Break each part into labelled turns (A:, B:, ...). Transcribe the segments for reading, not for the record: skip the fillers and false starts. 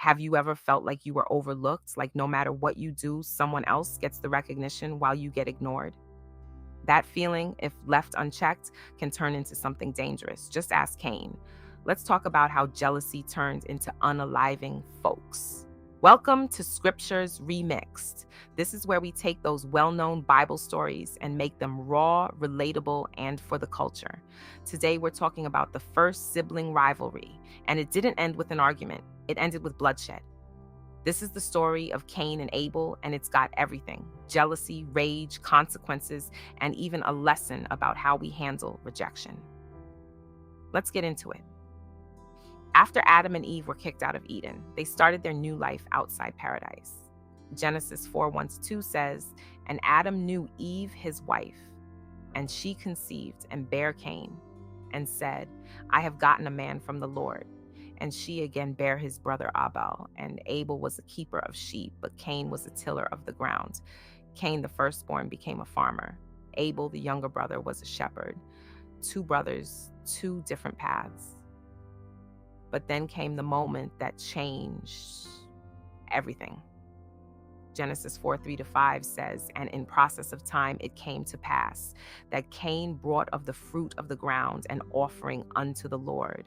A: Have you ever felt like you were overlooked, like no matter what you do, someone else gets the recognition while you get ignored? That feeling, if left unchecked, can turn into something dangerous. Just ask Cain. Let's talk about how jealousy turned into unaliving folks. Welcome to Scriptures Remixed. This is where we take those well known Bible stories and make them raw, relatable, and for the culture. Today, we're talking about the first sibling rivalry, and it didn't end with an argument, it ended with bloodshed. This is the story of Cain and Abel, and it's got everything: jealousy, rage, consequences, and even a lesson about how we handle rejection. Let's get into it. After Adam and Eve were kicked out of Eden, they started their new life outside paradise. Genesis 4:1-2 says, "And Adam knew Eve his wife, and she conceived and bare Cain, and said, I have gotten a man from the Lord. And she again bare his brother Abel, and Abel was a keeper of sheep, but Cain was a tiller of the ground. Cain the firstborn became a farmer. Abel the younger brother was a shepherd. Two brothers, two different paths." But then came the moment that changed everything. Genesis 4:3-5 says, "And in process of time it came to pass that Cain brought of the fruit of the ground an offering unto the Lord.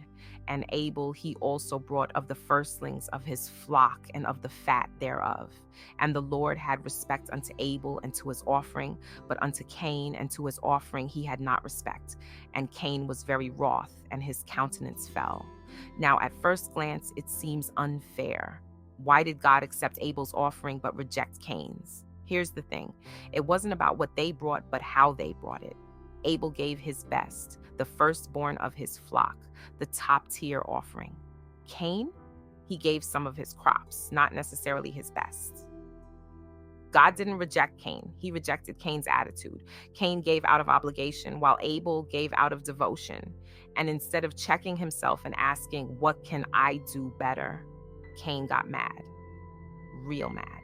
A: And Abel he also brought of the firstlings of his flock and of the fat thereof. And the Lord had respect unto Abel and to his offering, but unto Cain and to his offering he had not respect. And Cain was very wroth, and his countenance fell." Now at first glance it seems unfair. Why did God accept Abel's offering but reject Cain's? Here's the thing. It wasn't about what they brought, but how they brought it. Abel gave his best, the firstborn of his flock, the top tier offering. Cain, he gave some of his crops, not necessarily his best. God didn't reject Cain. He rejected Cain's attitude. Cain gave out of obligation, while Abel gave out of devotion. And instead of checking himself and asking, what can I do better? Cain got mad, real mad.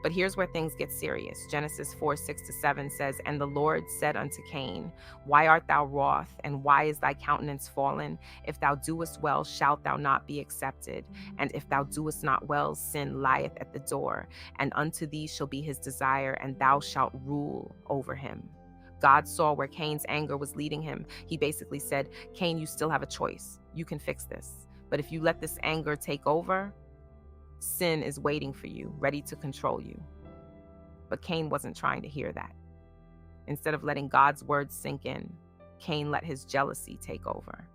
A: But here's where things get serious. Genesis 4:6-7 says, "And the Lord said unto Cain, Why art thou wroth, and why is thy countenance fallen? If thou doest well, shalt thou not be accepted. And if thou doest not well, sin lieth at the door. And unto thee shall be his desire, and thou shalt rule over him." God saw where Cain's anger was leading him. He basically said, Cain, you still have a choice. You can fix this. But if you let this anger take over, sin is waiting for you, ready to control you. But Cain wasn't trying to hear that. Instead of letting God's words sink in, Cain let his jealousy take over.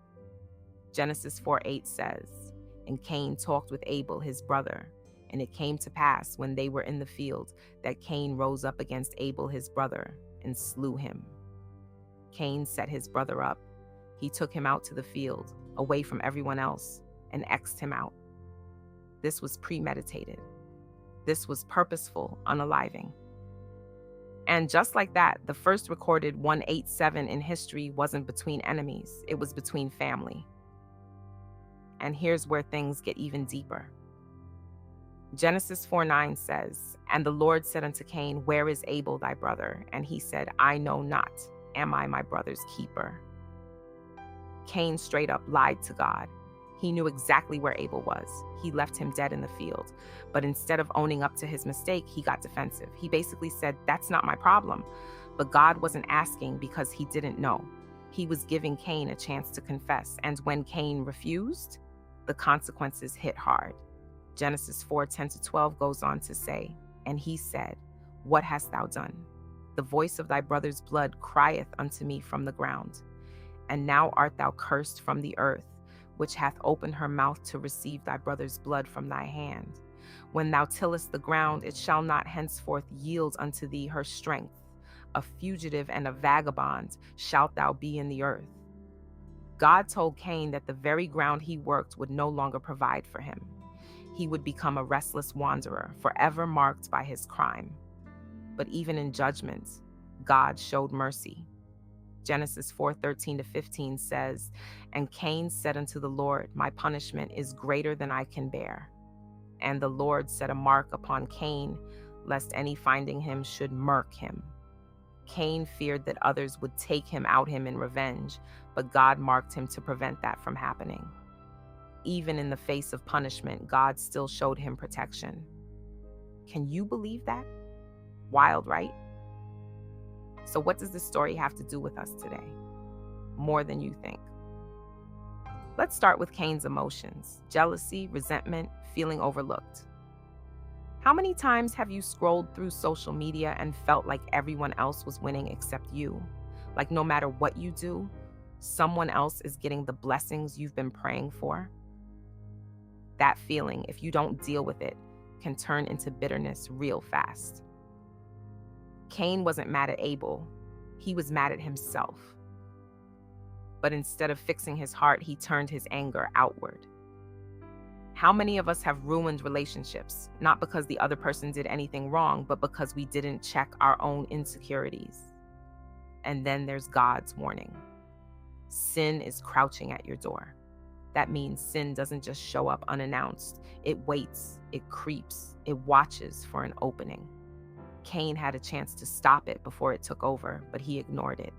A: Genesis 4:8 says, "And Cain talked with Abel his brother. And it came to pass, when they were in the field, that Cain rose up against Abel his brother and slew him." Cain set his brother up. He took him out to the field, away from everyone else, and X'd him out. This was premeditated. This was purposeful unaliving. And just like that, the first recorded 187 in history wasn't between enemies, it was between family. And here's where things get even deeper. Genesis 4:9 says, "And the Lord said unto Cain, Where is Abel thy brother? And he said, I know not. Am I my brother's keeper?" Cain straight up lied to God. He knew exactly where Abel was. He left him dead in the field. But instead of owning up to his mistake, he got defensive. He basically said, that's not my problem. But God wasn't asking because he didn't know. He was giving Cain a chance to confess. And when Cain refused, the consequences hit hard. Genesis 4:10-12 goes on to say, "And he said, What hast thou done? The voice of thy brother's blood crieth unto me from the ground. And now art thou cursed from the earth, which hath opened her mouth to receive thy brother's blood from thy hand. When thou tillest the ground, it shall not henceforth yield unto thee her strength. A fugitive and a vagabond shalt thou be in the earth." God told Cain that the very ground he worked would no longer provide for him. He would become a restless wanderer, forever marked by his crime. But even in judgment, God showed mercy. Genesis 4:13-15 says, "And Cain said unto the Lord, My punishment is greater than I can bear. And the Lord set a mark upon Cain, lest any finding him should murk him." Cain feared that others would take him out him in revenge, but God marked him to prevent that from happening. Even in the face of punishment, God still showed him protection. Can you believe that? Wild, right? So, what does this story have to do with us today? More than you think. Let's start with Cain's emotions: jealousy, resentment, feeling overlooked. How many times have you scrolled through social media and felt like everyone else was winning except you? Like no matter what you do, someone else is getting the blessings you've been praying for? That feeling, if you don't deal with it, can turn into bitterness real fast. Cain wasn't mad at Abel, he was mad at himself. But instead of fixing his heart, he turned his anger outward. How many of us have ruined relationships, not because the other person did anything wrong, but because we didn't check our own insecurities? And then there's God's warning. Sin is crouching at your door. That means sin doesn't just show up unannounced. It waits, it creeps, it watches for an opening. Cain had a chance to stop it before it took over, but he ignored it.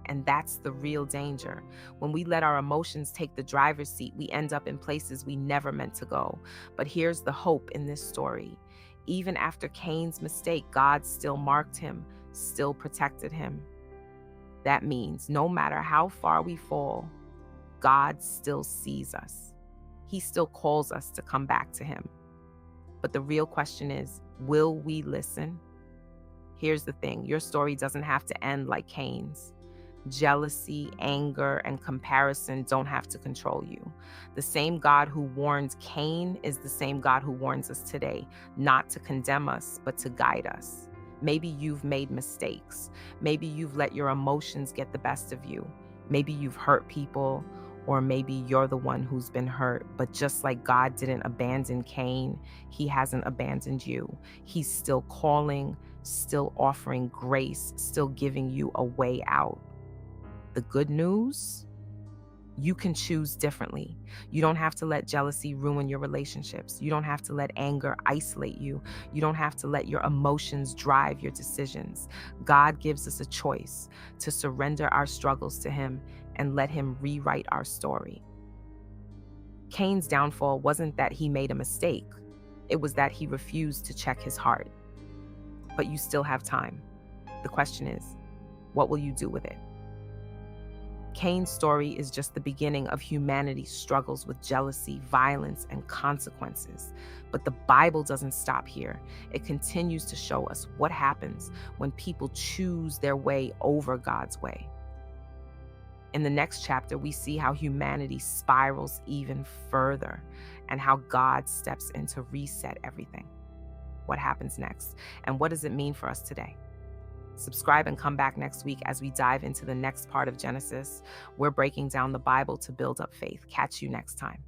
A: And that's the real danger. When we let our emotions take the driver's seat, we end up in places we never meant to go. But here's the hope in this story. Even after Cain's mistake, God still marked him, still protected him. That means no matter how far we fall, God still sees us. He still calls us to come back to him. But the real question is, will we listen? Here's the thing, your story doesn't have to end like Cain's. Jealousy, anger, and comparison don't have to control you. The same God who warned Cain is the same God who warns us today, not to condemn us, but to guide us. Maybe you've made mistakes. Maybe you've let your emotions get the best of you. Maybe you've hurt people, or maybe you're the one who's been hurt. But just like God didn't abandon Cain, he hasn't abandoned you. He's still calling, still offering grace, still giving you a way out. The good news? You can choose differently. You don't have to let jealousy ruin your relationships. You don't have to let anger isolate you. You don't have to let your emotions drive your decisions. God gives us a choice to surrender our struggles to him and let him rewrite our story. Cain's downfall wasn't that he made a mistake. It was that he refused to check his heart. But you still have time. The question is, what will you do with it? Cain's story is just the beginning of humanity's struggles with jealousy, violence, and consequences. But the Bible doesn't stop here. It continues to show us what happens when people choose their way over God's way. In the next chapter, we see how humanity spirals even further and how God steps in to reset everything. What happens next? And what does it mean for us today? Subscribe and come back next week as we dive into the next part of Genesis. We're breaking down the Bible to build up faith. Catch you next time.